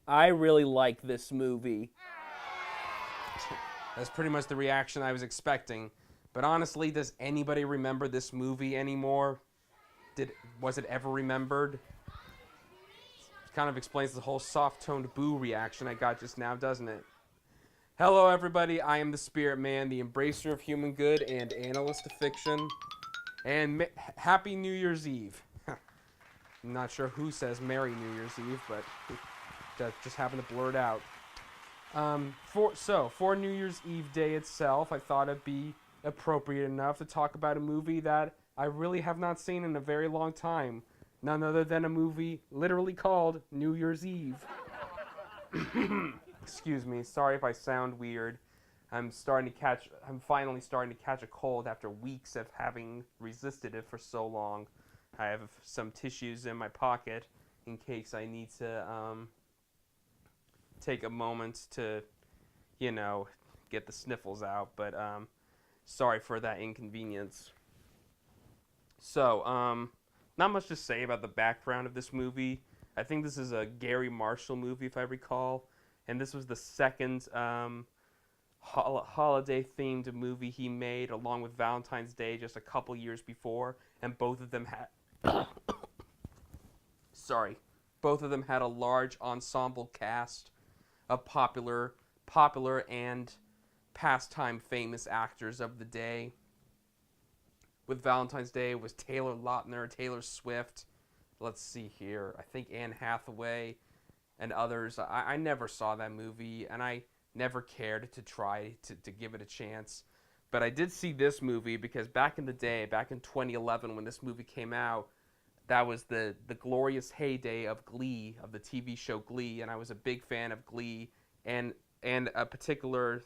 I really like this movie. That's pretty much the reaction I was expecting. But honestly, does anybody remember this movie anymore? Was it ever remembered? It kind of explains the whole soft-toned boo reaction I got just now, doesn't it? Hello, everybody. I am the Spirit Man, the embracer of human good and analyst of fiction. And happy New Year's Eve. I'm not sure who says Merry New Year's Eve, but that just happened to blurt out. For New Year's Eve day itself, I thought it'd be appropriate enough to talk about a movie that I really have not seen in a very long time. None other than a movie literally called New Year's Eve. Excuse me, sorry if I sound weird. I'm finally starting to catch a cold after weeks of having resisted it for so long. I have some tissues in my pocket in case I need to take a moment to, get the sniffles out. But sorry for that inconvenience. So, not much to say about the background of this movie. I think this is a Gary Marshall movie, if I recall, and this was the second holiday-themed movie he made, along with Valentine's Day, just a couple years before, and both of them had both of them had a large ensemble cast of popular and pastime famous actors of the day. With Valentine's Day was Taylor Lautner, Taylor Swift, let's see here, I think Anne Hathaway, and others. I never saw that movie, and I never cared to try to give it a chance. But I did see this movie because back in the day, back in 2011 when this movie came out, that was the glorious heyday of Glee, of the TV show Glee, and I was a big fan of Glee, and a particular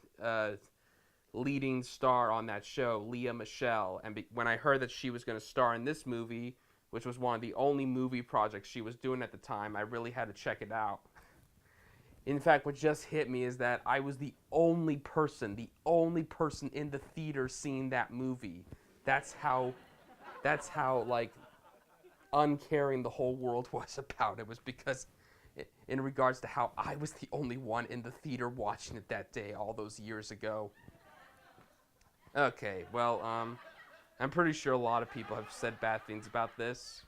leading star on that show, Lea Michele. And when I heard that she was going to star in this movie, which was one of the only movie projects she was doing at the time, I really had to check it out. In fact, what just hit me is that I was the only person in the theater seeing that movie. That's how like uncaring the whole world was about it. Was because in regards to how I was the only one in the theater watching it that day all those years ago. Okay, well, I'm pretty sure a lot of people have said bad things about this.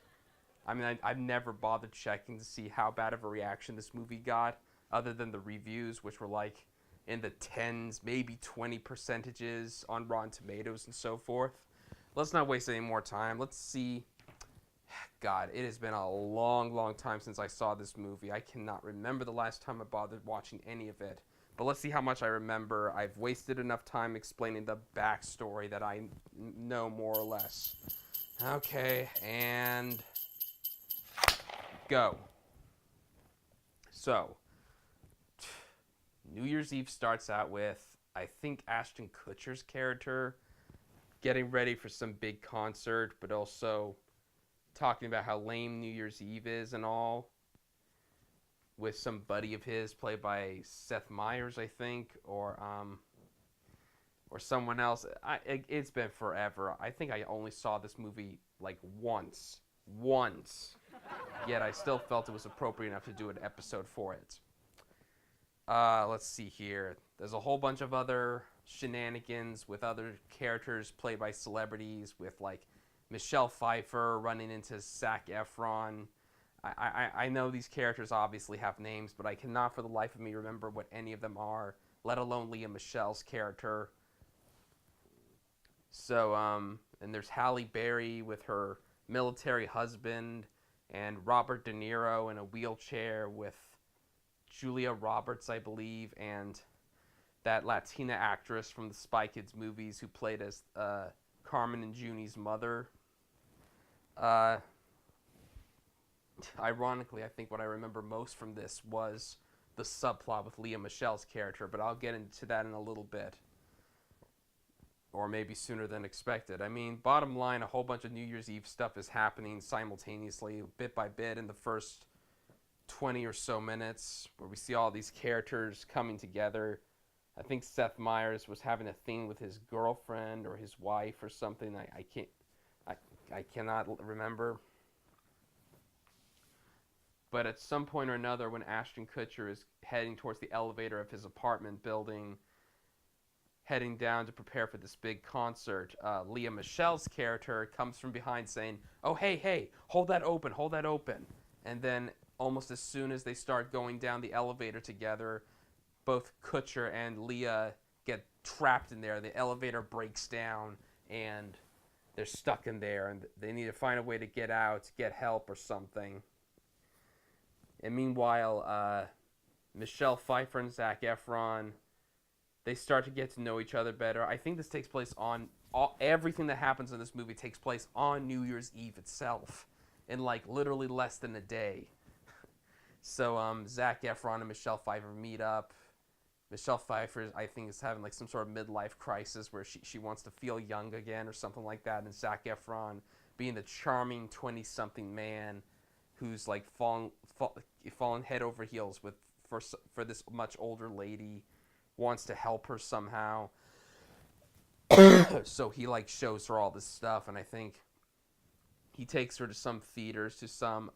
I mean, I've never bothered checking to see how bad of a reaction this movie got, other than the reviews, which were like in the 10s, maybe 20% on Rotten Tomatoes and so forth. Let's not waste any more time. Let's see. God, it has been a long, long time since I saw this movie. I cannot remember the last time I bothered watching any of it. But let's see how much I remember. I've wasted enough time explaining the backstory that I know more or less. Okay, and go. So, New Year's Eve starts out with, I think, Ashton Kutcher's character getting ready for some big concert, but also talking about how lame New Year's Eve is and all, with some buddy of his played by Seth Meyers, I think, or someone else. It's been forever. I think I only saw this movie like once. Yet I still felt it was appropriate enough to do an episode for it. Let's see here. There's a whole bunch of other shenanigans with other characters played by celebrities, with like Michelle Pfeiffer running into Zac Efron. I know these characters obviously have names, but I cannot for the life of me remember what any of them are, let alone Lea Michele's character. So, and there's Halle Berry with her military husband, and Robert De Niro in a wheelchair with Julia Roberts, I believe, and that Latina actress from the Spy Kids movies who played as Carmen and Junie's mother. Ironically, I think what I remember most from this was the subplot with Lea Michele's character, but I'll get into that in a little bit. or maybe sooner than expected. I mean, bottom line, a whole bunch of New Year's Eve stuff is happening simultaneously, bit by bit, in the first 20 or so minutes, where we see all these characters coming together. I think Seth Meyers was having a thing with his girlfriend or his wife or something. I cannot remember. But at some point or another, when Ashton Kutcher is heading towards the elevator of his apartment building, heading down to prepare for this big concert, Lea Michele's character comes from behind saying, "Oh, hey, hold that open, hold that open." And then almost as soon as they start going down the elevator together, both Kutcher and Lea get trapped in there. The elevator breaks down, and they're stuck in there, and they need to find a way to get out, get help or something. And meanwhile, Michelle Pfeiffer and Zac Efron, they start to get to know each other better. I think this takes place on everything that happens in this movie takes place on New Year's Eve itself, in like literally less than a day. So Zac Efron and Michelle Pfeiffer meet up. Michelle Pfeiffer, I think, is having like some sort of midlife crisis where she wants to feel young again or something like that. And Zac Efron, being the charming 20-something man who's like fallen head over heels for this much older lady, wants to help her somehow. So he like shows her all this stuff, and I think he takes her to some theaters, to some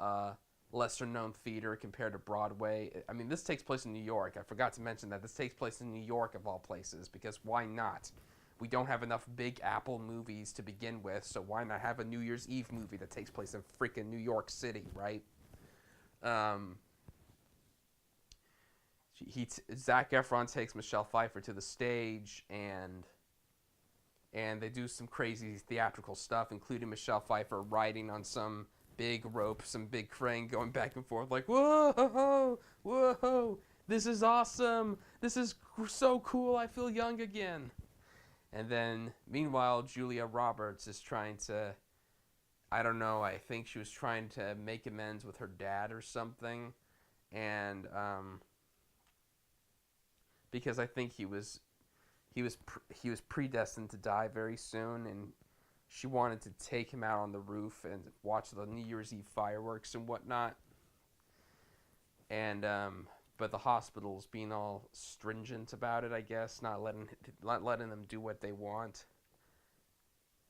lesser known theater compared to Broadway. I mean, this takes place in New York. I forgot to mention that this takes place in New York of all places, because why not? We don't have enough Big Apple movies to begin with, so why not have a New Year's Eve movie that takes place in freaking New York City, right? Zac Efron takes Michelle Pfeiffer to the stage, and they do some crazy theatrical stuff, including Michelle Pfeiffer riding on some big rope, some big crane, going back and forth like, whoa, whoa, this is awesome, this is so cool, I feel young again. And then, meanwhile, Julia Roberts is trying to, I don't know, I think she was trying to make amends with her dad or something, and because I think he was predestined to die very soon, and she wanted to take him out on the roof and watch the New Year's Eve fireworks and whatnot. And but the hospital's being all stringent about it, I guess, not letting them do what they want.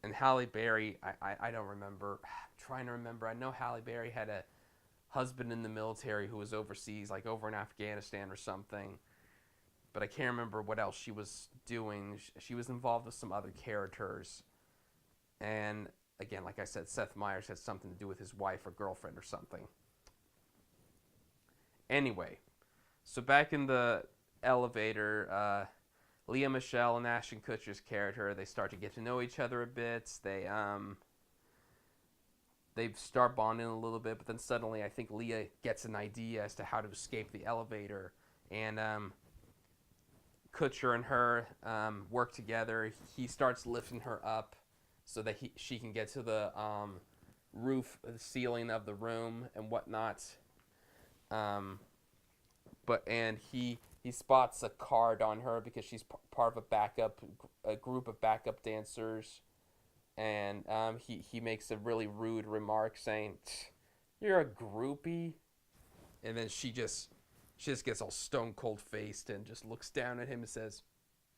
And Halle Berry, I don't remember. I'm trying to remember. I know Halle Berry had a husband in the military who was overseas, like over in Afghanistan or something. But I can't remember what else she was doing. She was involved with some other characters. And again, like I said, Seth Meyers had something to do with his wife or girlfriend or something. Anyway, so back in the elevator, Lea Michele and Ashton Kutcher's character, they start to get to know each other a bit. They start bonding a little bit, but then suddenly I think Lea gets an idea as to how to escape the elevator. And Kutcher and her work together. He starts lifting her up so that she can get to the roof, the ceiling of the room and whatnot. And he spots a card on her because she's part of a group of backup dancers, and he makes a really rude remark saying, "You're a groupie," and then she just gets all stone cold faced and just looks down at him and says,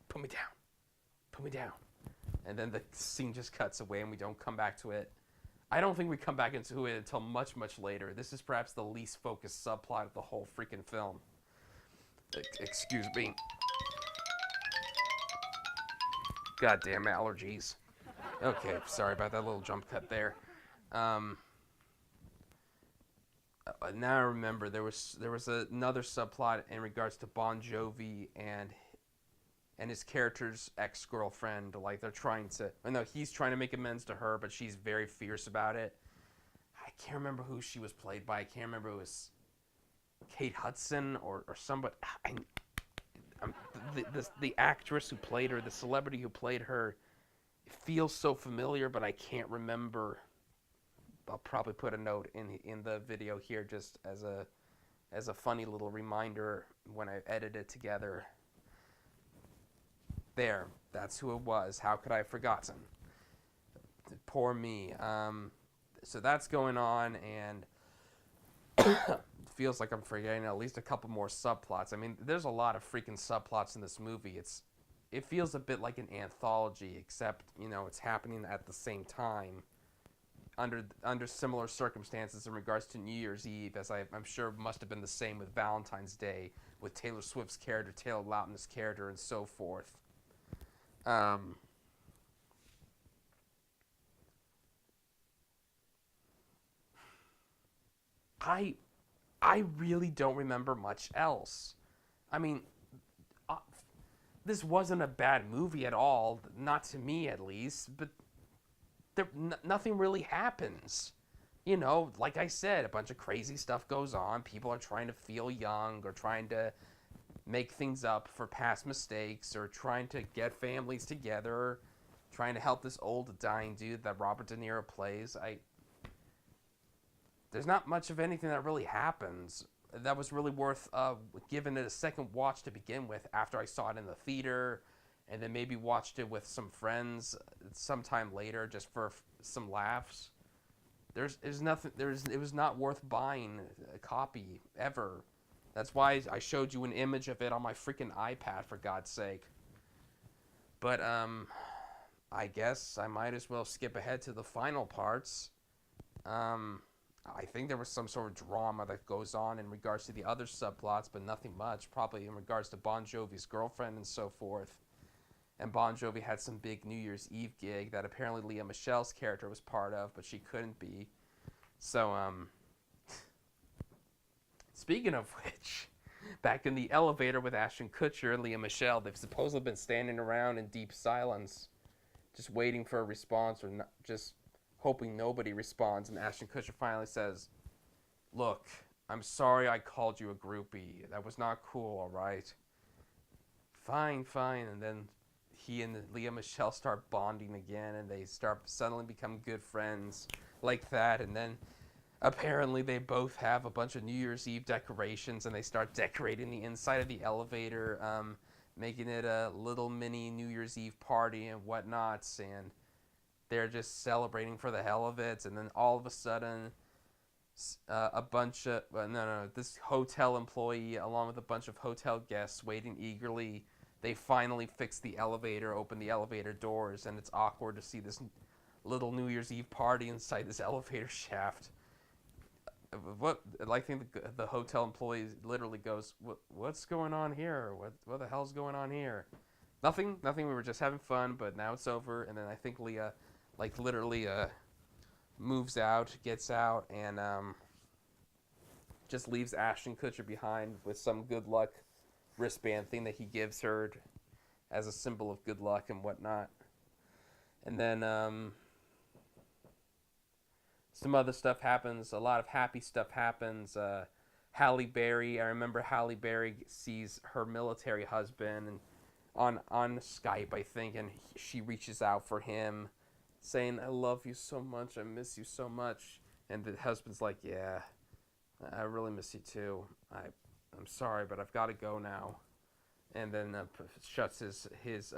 "Put me down, put me down." And then the scene just cuts away and we don't come back to it. I don't think we come back into it until much, much later. This is perhaps the least focused subplot of the whole freaking film. Excuse me. Goddamn allergies. Okay, sorry about that little jump cut there. Now I remember there was another subplot in regards to Bon Jovi and his character's ex-girlfriend. Like he's trying to make amends to her, but she's very fierce about it. I can't remember who she was played by. I can't remember if it was Kate Hudson or somebody. The actress who played her, the celebrity who played her, it feels so familiar, but I can't remember. I'll probably put a note in the video here just as a funny little reminder when I edit it together. There. That's who it was. How could I have forgotten? Poor me. So that's going on, and it feels like I'm forgetting at least a couple more subplots. I mean, there's a lot of freaking subplots in this movie. It feels a bit like an anthology, except it's happening at the same time, under similar circumstances in regards to New Year's Eve, as I'm sure must have been the same with Valentine's Day, with Taylor Swift's character, Taylor Lautner's character, and so forth. I I really don't remember much else. I mean, uh, this wasn't a bad movie at all, not to me at least, but nothing really happens. Like I said, a bunch of crazy stuff goes on. People are trying to feel young or trying to make things up for past mistakes or trying to get families together, trying to help this old dying dude that Robert De Niro plays. There's not much of anything that really happens that was really worth giving it a second watch to begin with after I saw it in the theater, and then maybe watched it with some friends sometime later just for some laughs. There's nothing. It was not worth buying a copy ever. That's why I showed you an image of it on my freaking iPad, for God's sake. But I guess I might as well skip ahead to the final parts. I think there was some sort of drama that goes on in regards to the other subplots, but nothing much. Probably in regards to Bon Jovi's girlfriend and so forth. And Bon Jovi had some big New Year's Eve gig that apparently Lea Michele's character was part of, but she couldn't be. So, speaking of which, back in the elevator with Ashton Kutcher and Lea Michele, they've supposedly been standing around in deep silence, just waiting for a response or not, just hoping nobody responds. And Ashton Kutcher finally says, "Look, I'm sorry I called you a groupie. That was not cool, all right? Fine, fine." And then he and Lea Michele start bonding again, and they start suddenly become good friends like that. And then apparently they both have a bunch of New Year's Eve decorations, and they start decorating the inside of the elevator, making it a little mini New Year's Eve party and whatnot. And they're just celebrating for the hell of it. And then all of a sudden, a bunch of this hotel employee along with a bunch of hotel guests waiting eagerly, they finally fix the elevator, open the elevator doors, and it's awkward to see this little New Year's Eve party inside this elevator shaft. I think the hotel employee literally goes, "What's going on here? What the hell's going on here?" Nothing. We were just having fun, but now it's over. And then I think Lea, literally, moves out, gets out, and just leaves Ashton Kutcher behind with some good luck wristband thing that he gives her as a symbol of good luck and whatnot. And then some other stuff happens. A lot of happy stuff happens. Halle Berry, I remember Halle Berry sees her military husband and on Skype, I think, and she reaches out for him, saying, "I love you so much. I miss you so much." And the husband's like, "Yeah, I really miss you too. I'm sorry, but I've got to go now." And then shuts his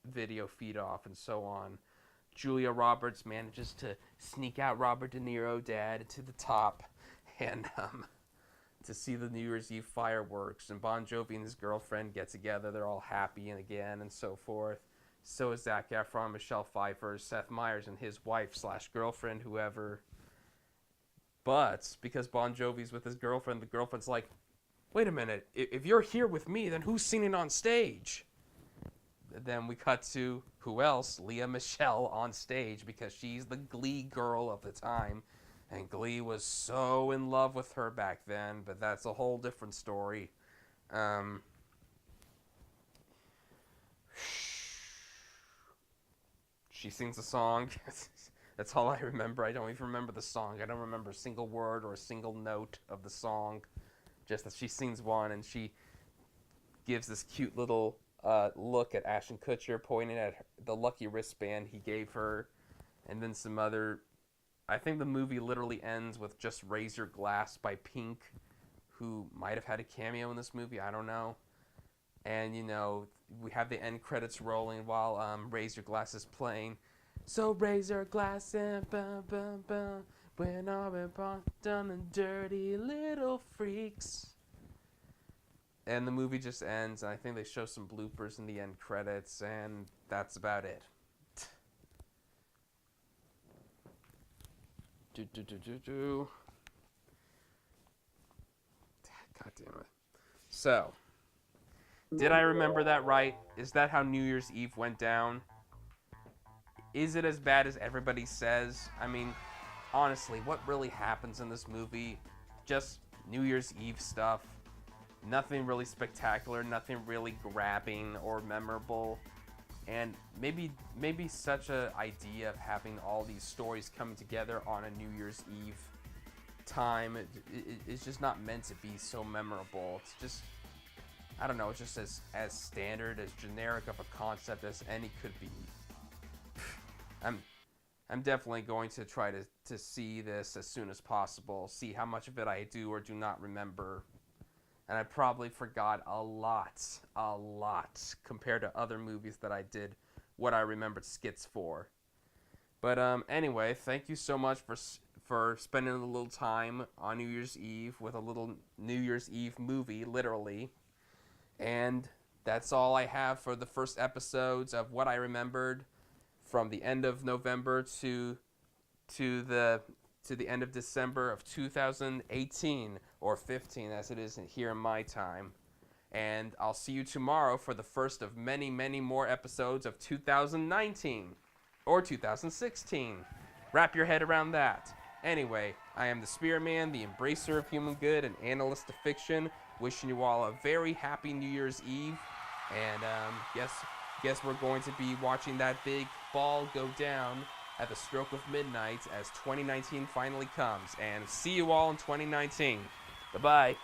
video feed off and so on. Julia Roberts manages to sneak out Robert De Niro, dad, to the top, and to see the New Year's Eve fireworks. And Bon Jovi and his girlfriend get together. They're all happy and again and so forth. So is Zac Efron, Michelle Pfeiffer, Seth Meyers, and his wife/girlfriend, whoever. But because Bon Jovi's with his girlfriend, the girlfriend's like, "Wait a minute, if you're here with me, then who's singing on stage?" Then we cut to, who else? Lea Michele on stage, because she's the Glee girl of the time. And Glee was so in love with her back then, but that's a whole different story. She sings a song. That's all I remember. I don't even remember the song. I don't remember a single word or a single note of the song. Just that she sings one, and she gives this cute little look at Ashton Kutcher, pointing at the lucky wristband he gave her, and then some other. I think the movie literally ends with just "Raise Your Glass" by Pink, who might have had a cameo in this movie. I don't know. And, we have the end credits rolling while Raise Your Glass is playing. So raise your glass and bum, bum, bum, when all we're done and dirty little freaks. And the movie just ends, and I think they show some bloopers in the end credits, and that's about it. God damn it. So, did I remember that right? Is that how New Year's Eve went down? Is it as bad as everybody says? I mean, honestly, what really happens in this movie? Just New Year's Eve stuff. Nothing really spectacular, nothing really grabbing or memorable. And maybe such an idea of having all these stories coming together on a New Year's Eve time, it's just not meant to be so memorable. It's just, I don't know, it's just as standard, as generic of a concept as any could be. I'm definitely going to try to see this as soon as possible, see how much of it I do or do not remember. And I probably forgot a lot compared to other movies that I did what I remembered skits for. But anyway, thank you so much for spending a little time on New Year's Eve with a little New Year's Eve movie, literally. And that's all I have for the first episodes of what I remembered from the end of November to the end of December of 2018, or 15 as it is here in my time. And I'll see you tomorrow for the first of many, many more episodes of 2019, or 2016. Wrap your head around that. Anyway, I am the Spearman, the embracer of human good and analyst of fiction, wishing you all a very happy New Year's Eve. And guess we're going to be watching that big ball go down at the stroke of midnight as 2019 finally comes. And see you all in 2019. Bye-bye.